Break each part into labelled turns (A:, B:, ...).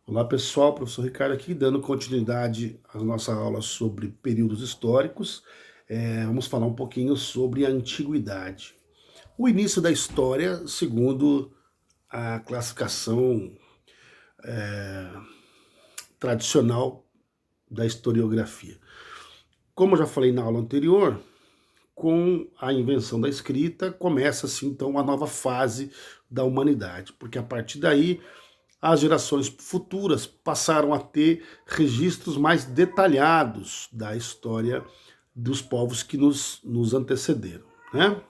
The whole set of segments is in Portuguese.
A: Olá pessoal, professor Ricardo aqui, dando continuidade à nossa aula sobre períodos históricos. Vamos falar um pouquinho sobre a antiguidade. O início da história, segundo a classificação tradicional da historiografia. Como eu já falei na aula anterior, com a invenção da escrita, começa-se então uma nova fase da humanidade, porque a partir daí as gerações futuras passaram a ter registros mais detalhados da história dos povos que nos antecederam, né?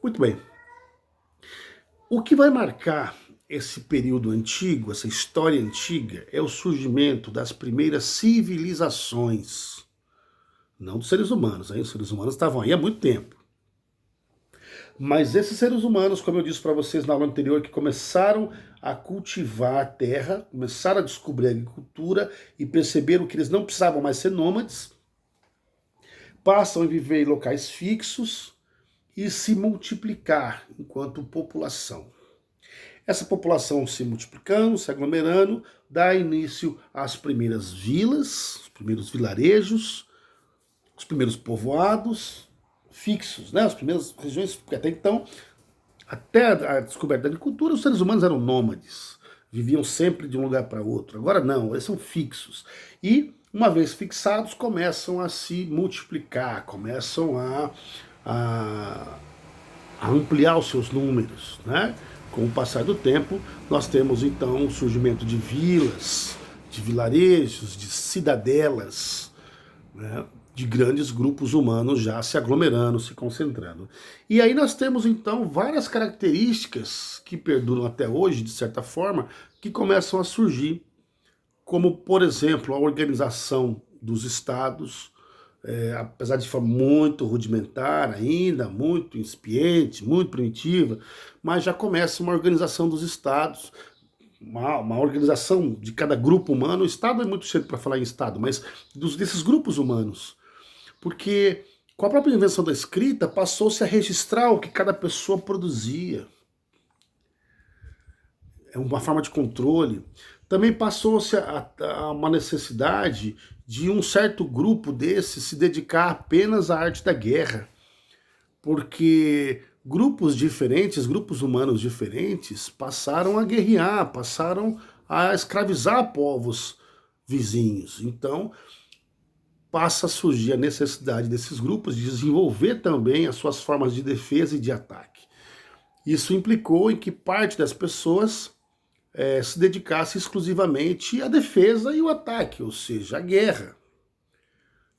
A: Muito bem. O que vai marcar esse período antigo, essa história antiga, é o surgimento das primeiras civilizações. Não dos seres humanos, hein? Os seres humanos estavam aí há muito tempo. Mas esses seres humanos, como eu disse para vocês na aula anterior, que começaram a cultivar a terra, começaram a descobrir a agricultura e perceberam que eles não precisavam mais ser nômades, passam a viver em locais fixos e se multiplicar enquanto população. Essa população se multiplicando, se aglomerando, dá início às primeiras vilas, os primeiros vilarejos, os primeiros povoados fixos, né? As primeiras regiões, porque até então, até a descoberta da agricultura, os seres humanos eram nômades, viviam sempre de um lugar para outro. Agora não, eles são fixos. E, uma vez fixados, começam a se multiplicar, começam a ampliar os seus números, né? Com o passar do tempo, nós temos então o surgimento de vilas, de vilarejos, de cidadelas, né? De grandes grupos humanos já se aglomerando, se concentrando. E aí nós temos então várias características que perduram até hoje, de certa forma, que começam a surgir, como, por exemplo, a organização dos estados, apesar de forma muito rudimentar ainda, muito incipiente, muito primitiva, mas já começa uma organização dos estados, uma organização de cada grupo humano. O Estado é muito cedo para falar em Estado, mas desses grupos humanos. Porque com a própria invenção da escrita, passou-se a registrar o que cada pessoa produzia. É uma forma de controle. Também passou-se a uma necessidade de um certo grupo desses se dedicar apenas à arte da guerra. Porque grupos diferentes, grupos humanos diferentes, passaram a guerrear, passaram a escravizar povos vizinhos. Então, passa a surgir a necessidade desses grupos de desenvolver também as suas formas de defesa e de ataque. Isso implicou em que parte das pessoas se dedicasse exclusivamente à defesa e ao ataque, ou seja, à guerra.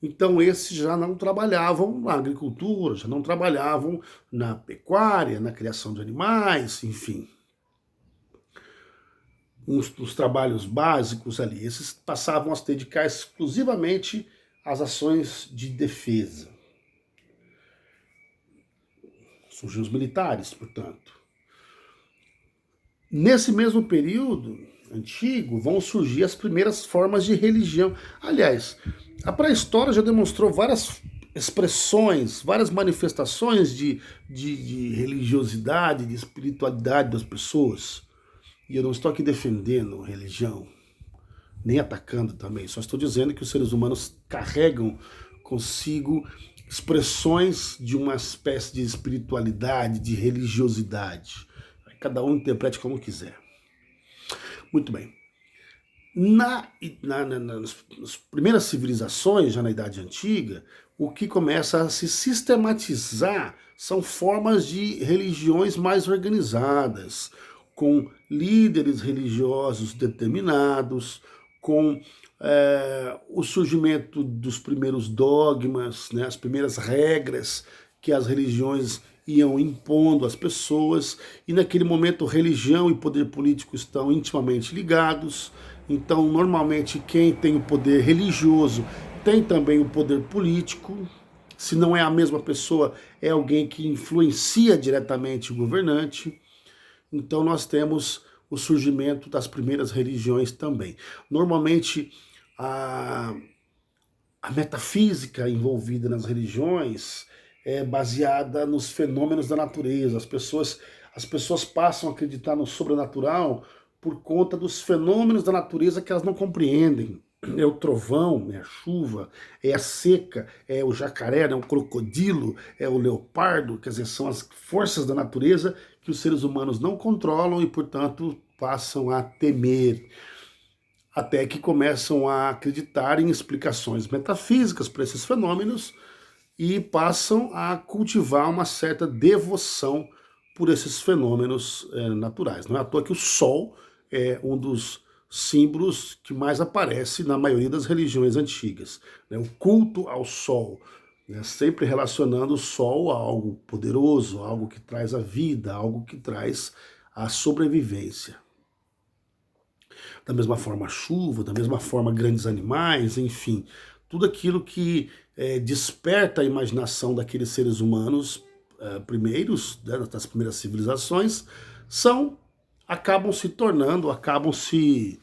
A: Então esses já não trabalhavam na agricultura, já não trabalhavam na pecuária, na criação de animais, enfim. Os trabalhos básicos ali, esses passavam a se dedicar exclusivamente às ações de defesa. Surgiram os militares, portanto. Nesse mesmo período antigo, vão surgir as primeiras formas de religião. Aliás, a pré-história já demonstrou várias expressões, várias manifestações de religiosidade, de espiritualidade das pessoas. E eu não estou aqui defendendo religião, nem atacando também. Só estou dizendo que os seres humanos carregam consigo expressões de uma espécie de espiritualidade, de religiosidade. Cada um interprete como quiser. Muito bem. Nas primeiras civilizações, já na Idade Antiga, o que começa a se sistematizar são formas de religiões mais organizadas, com líderes religiosos determinados, com o surgimento dos primeiros dogmas, né, as primeiras regras que as religiões iam impondo às pessoas, e naquele momento religião e poder político estão intimamente ligados. Então, normalmente, quem tem o poder religioso tem também o poder político. Se não é a mesma pessoa, é alguém que influencia diretamente o governante. Então, nós temos o surgimento das primeiras religiões também. Normalmente, a metafísica envolvida nas religiões é baseada nos fenômenos da natureza. As pessoas passam a acreditar no sobrenatural por conta dos fenômenos da natureza que elas não compreendem. É o trovão, é a chuva, é a seca, é o jacaré, é o crocodilo, é o leopardo, quer dizer, são as forças da natureza que os seres humanos não controlam e, portanto, passam a temer, até que começam a acreditar em explicações metafísicas para esses fenômenos e passam a cultivar uma certa devoção por esses fenômenos naturais. Não é à toa que o Sol é um dos símbolos que mais aparece na maioria das religiões antigas. Né? O culto ao Sol, né? Sempre relacionando o Sol a algo poderoso, a algo que traz a vida, a algo que traz a sobrevivência. Da mesma forma a chuva, da mesma forma grandes animais, enfim, tudo aquilo que desperta a imaginação daqueles seres humanos primeiros, né, das primeiras civilizações, acabam se tornando, acabam se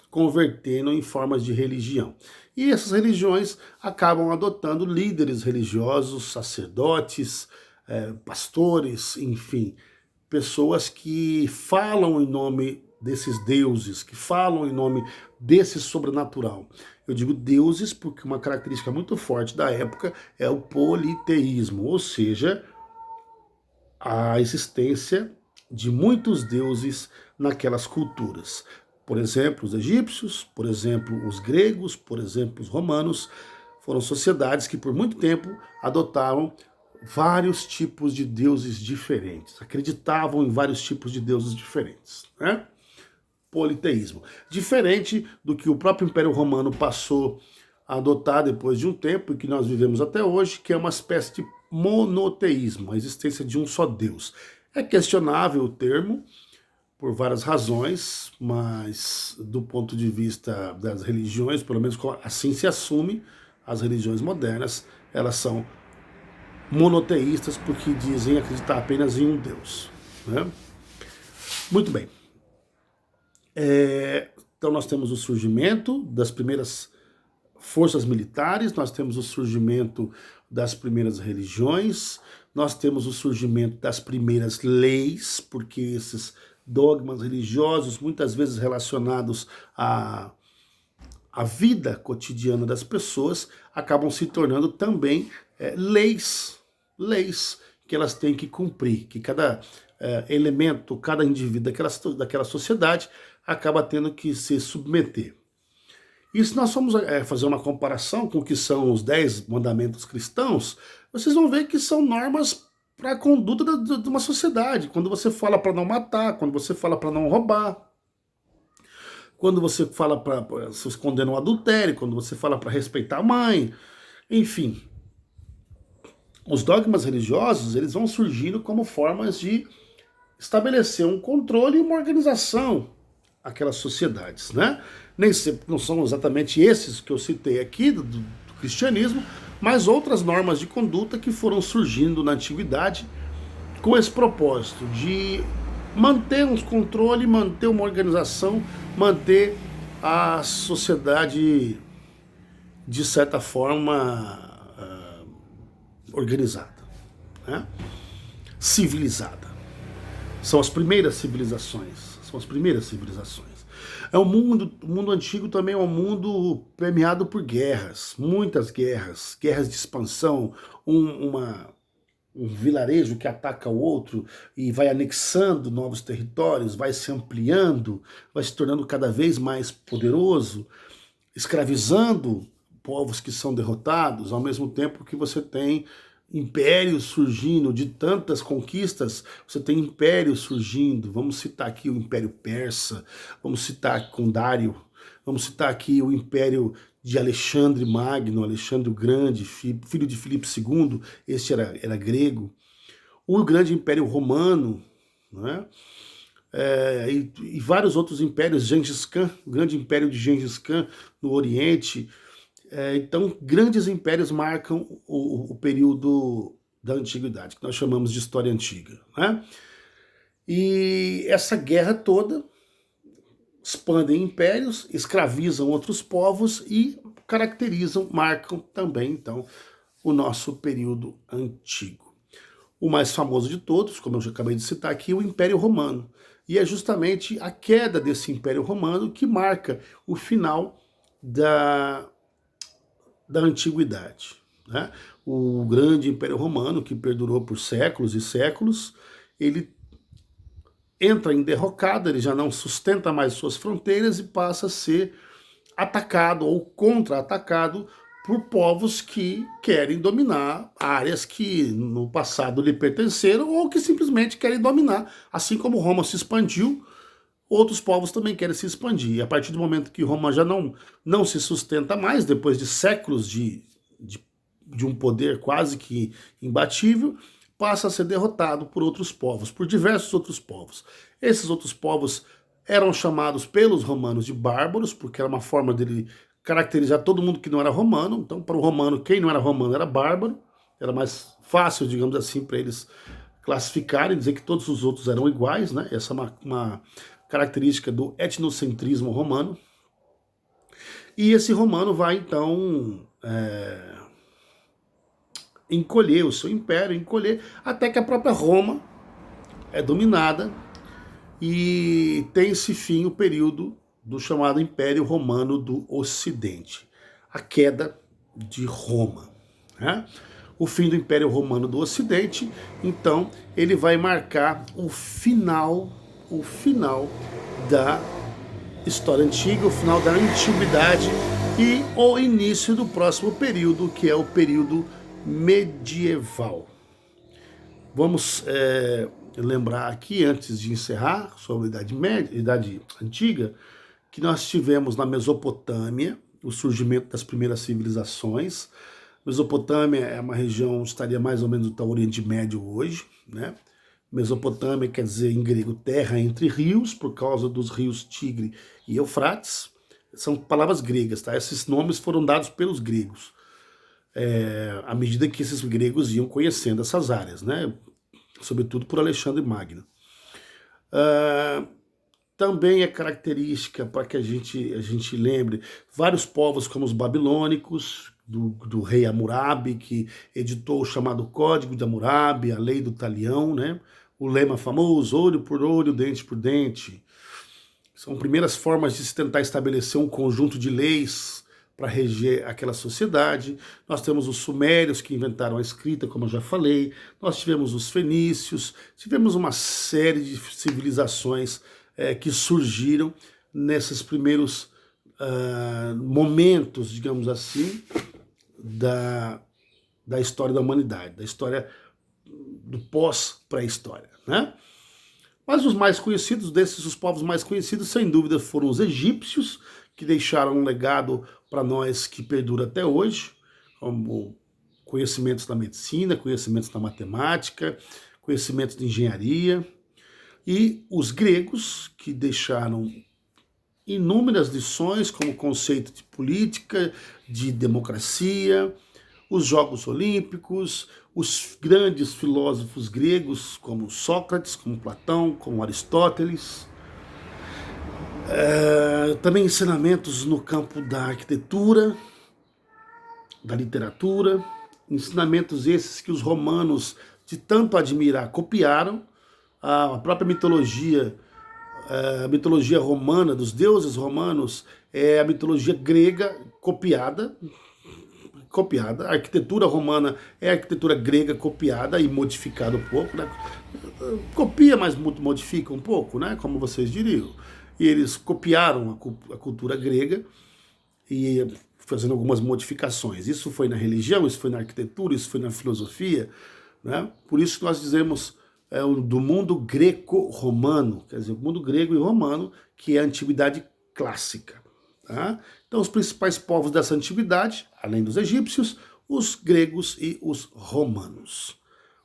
A: convertendo em formas de religião. E essas religiões acabam adotando líderes religiosos, sacerdotes, pastores, enfim, pessoas que falam em nome desses deuses, que falam em nome desse sobrenatural. Eu digo deuses porque uma característica muito forte da época é o politeísmo, ou seja, a existência de muitos deuses naquelas culturas. Por exemplo, os egípcios, por exemplo, os gregos, por exemplo, os romanos, foram sociedades que por muito tempo adotaram vários tipos de deuses diferentes, acreditavam em vários tipos de deuses diferentes, né? Politeísmo. Diferente do que o próprio Império Romano passou a adotar depois de um tempo, e que nós vivemos até hoje, que é uma espécie de monoteísmo, a existência de um só Deus. É questionável o termo, por várias razões, mas do ponto de vista das religiões, pelo menos assim se assume, as religiões modernas, elas são monoteístas porque dizem acreditar apenas em um Deus. Né? Muito bem. Então nós temos o surgimento das primeiras forças militares, nós temos o surgimento das primeiras religiões, nós temos o surgimento das primeiras leis, porque esses dogmas religiosos, muitas vezes relacionados à vida cotidiana das pessoas, acabam se tornando também leis que elas têm que cumprir, que cada elemento, cada indivíduo daquela sociedade acaba tendo que se submeter. E se nós formos fazer uma comparação com o que são os 10 mandamentos cristãos, vocês vão ver que são normas para a conduta de uma sociedade. Quando você fala para não matar, quando você fala para não roubar, quando você fala para se esconder no adultério, quando você fala para respeitar a mãe, enfim. Os dogmas religiosos, eles vão surgindo como formas de estabelecer um controle e uma organização àquelas sociedades, né? Nem sempre não são exatamente esses que eu citei aqui do cristianismo, mas outras normas de conduta que foram surgindo na antiguidade com esse propósito de manter um controle, manter uma organização, manter a sociedade de certa forma organizada, né? Civilizada. São as primeiras civilizações. O mundo antigo também é um mundo permeado por guerras, muitas guerras, guerras de expansão, um vilarejo que ataca o outro e vai anexando novos territórios, vai se ampliando, vai se tornando cada vez mais poderoso, escravizando povos que são derrotados, ao mesmo tempo que você tem impérios surgindo, de tantas conquistas, você tem impérios surgindo. Vamos citar aqui o Império Persa, vamos citar com Dário, vamos citar aqui o Império de Alexandre Magno, Alexandre o Grande, filho de Filipe II, este era grego. O grande Império Romano, né? E vários outros impérios, Gengis Khan, o grande Império de Gengis Khan no Oriente. Então, grandes impérios marcam o período da antiguidade, que nós chamamos de história antiga, né? E essa guerra toda expandem impérios, escravizam outros povos e caracterizam, marcam também, então, o nosso período antigo. O mais famoso de todos, como eu já acabei de citar aqui, o Império Romano. E é justamente a queda desse Império Romano que marca o final da Antiguidade, né? O grande Império Romano, que perdurou por séculos e séculos, ele entra em derrocada, ele já não sustenta mais suas fronteiras e passa a ser atacado ou contra-atacado por povos que querem dominar áreas que no passado lhe pertenceram ou que simplesmente querem dominar. Assim como Roma se expandiu, outros povos também querem se expandir. E a partir do momento que Roma já não se sustenta mais, depois de séculos de um poder quase que imbatível, passa a ser derrotado por outros povos, por diversos outros povos. Esses outros povos eram chamados pelos romanos de bárbaros, porque era uma forma dele caracterizar todo mundo que não era romano. Então, para o romano, quem não era romano era bárbaro. Era mais fácil, digamos assim, para eles classificarem, dizer que todos os outros eram iguais, né? Essa é uma característica do etnocentrismo romano. E esse romano vai, então, encolher o seu império, encolher, até que a própria Roma é dominada e tem esse fim o período do chamado Império Romano do Ocidente, a queda de Roma, né? O fim do Império Romano do Ocidente, então, ele vai marcar o final da história antiga, o final da antiguidade e o início do próximo período, que é o período medieval. Vamos lembrar aqui, antes de encerrar, sobre a Idade Média, Idade Antiga, que nós tivemos na Mesopotâmia o surgimento das primeiras civilizações. Mesopotâmia é uma região, estaria mais ou menos no Oriente Médio hoje, né? Mesopotâmia quer dizer em grego terra entre rios, por causa dos rios Tigre e Eufrates. São palavras gregas, tá? Esses nomes foram dados pelos gregos, à medida que esses gregos iam conhecendo essas áreas, né? Sobretudo por Alexandre Magno. Também é característica, para que a gente lembre, vários povos como os babilônicos, do rei Hammurabi, que editou o chamado Código de Hammurabi, a lei do talião, né? O lema famoso, olho por olho, dente por dente. São primeiras formas de se tentar estabelecer um conjunto de leis para reger aquela sociedade. Nós temos os sumérios, que inventaram a escrita, como eu já falei. Nós tivemos os fenícios, tivemos uma série de civilizações que surgiram nesses primeiros momentos, digamos assim, da história da humanidade, da história do pós-pré-história, né? Mas os mais conhecidos, os povos mais conhecidos, sem dúvida, foram os egípcios, que deixaram um legado para nós que perdura até hoje, como conhecimentos da medicina, conhecimentos da matemática, conhecimentos de engenharia, e os gregos, que deixaram inúmeras lições, como conceito de política, de democracia, os Jogos Olímpicos, os grandes filósofos gregos, como Sócrates, como Platão, como Aristóteles. Também ensinamentos no campo da arquitetura, da literatura, ensinamentos esses que os romanos, de tanto admirar, copiaram. A própria mitologia, a mitologia romana, dos deuses romanos, é a mitologia grega copiada. A arquitetura romana é a arquitetura grega copiada e modificada um pouco, né? Copia, mas modifica um pouco, né? Como vocês diriam. E eles copiaram a cultura grega e fazendo algumas modificações. Isso foi na religião, isso foi na arquitetura, isso foi na filosofia, né? Por isso que nós dizemos do mundo greco-romano, quer dizer, o mundo grego e romano, que é a antiguidade clássica. Tá? Então, os principais povos dessa antiguidade, além dos egípcios, os gregos e os romanos.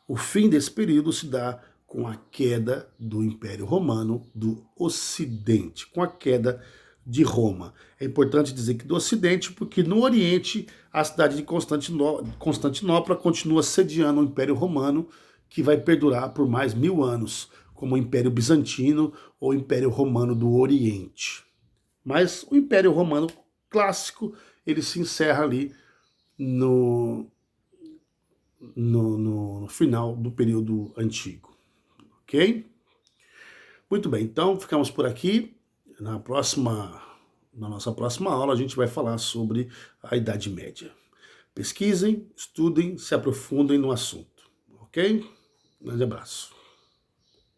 A: O fim desse período se dá com a queda do Império Romano do Ocidente, com a queda de Roma. É importante dizer que do Ocidente, porque no Oriente a cidade de Constantinopla continua sediando o Império Romano, que vai perdurar por mais 1000 anos, como o Império Bizantino ou Império Romano do Oriente. Mas o Império Romano clássico, ele se encerra ali no final do período antigo, ok? Muito bem, então ficamos por aqui. Na nossa próxima aula a gente vai falar sobre a Idade Média. Pesquisem, estudem, se aprofundem no assunto, ok? Um grande abraço.